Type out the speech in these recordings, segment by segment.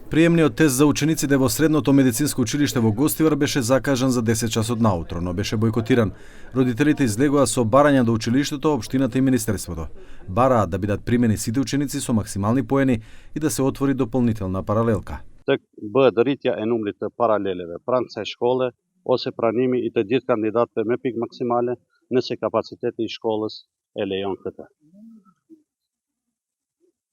Приемниот тест за учениците во Средното медицинско училиште во Гостивар беше закажан за 10 часот наутро, но беше бојкотиран. Родителите излегоа со барања до училиштето, општината и министерството. Бараат да бидат примени сите ученици со максимални поени и да се отвори дополнителна паралелка. Tek bëhet rritja e numrit të paraleleve pranë kësaj shkolle ose pranimi i të gjithë kandidatëve me pikë maksimale nëse kapaciteti i shkollës e lejon këtë.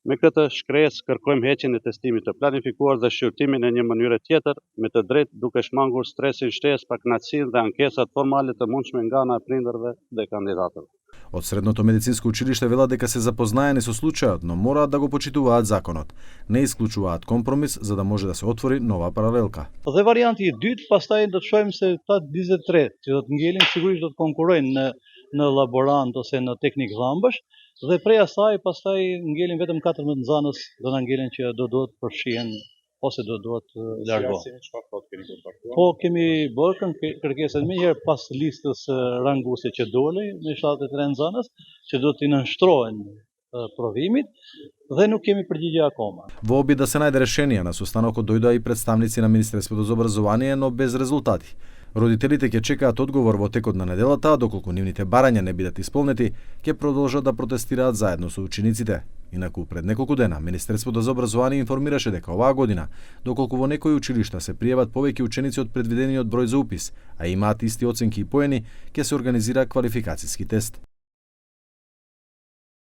Me këtë shkresë kërkojmë heqjen e testimit të planifikuar dhe shqyrtimin e një mënyre tjetër me të drejtë duke shmangur stresin, shtesë, pakënaqësinë dhe ankesat formale të mundshme nga ana e prindërve dhe kandidatëve. Од Средното медицинско училиште велат дека се запознаени со случајот, но мораат да го почитуваат законот. Не исклучуваат компромис за да може да се отвори нова паралелка. Dhe varianti i dytë, pastaj do të shohim se ta 23 që do të ngelin sigurisht do të konkurrojnë në laborant ose në teknik dhambësh dhe prej asaj pastaj ngelin vetëm 14 nxënës do na ngelin që do duhet përfshihen ose do duhet largohen. Po kemi bërë kërkesën më herë pas listës ranguese që doli me 73 nxënës që do të nënshtrohen provimit dhe nuk kemi përgjigje akoma. Во обид да се најде решение на состанокот дојдоа и представници на Министерството за образование, но без резултати. Родителите ќе чекаат одговор во текот на неделата, а доколку нивните барања не бидат исполнети, ќе продолжат да протестираат заедно со учениците. Инаку пред неколку дена Министерството за образование информираше дека оваа година, доколку во некои училишта се пријават повеќе ученици од предвидениот број за упис, а имаат исти оценки и поени, ќе се организира квалификациски тест.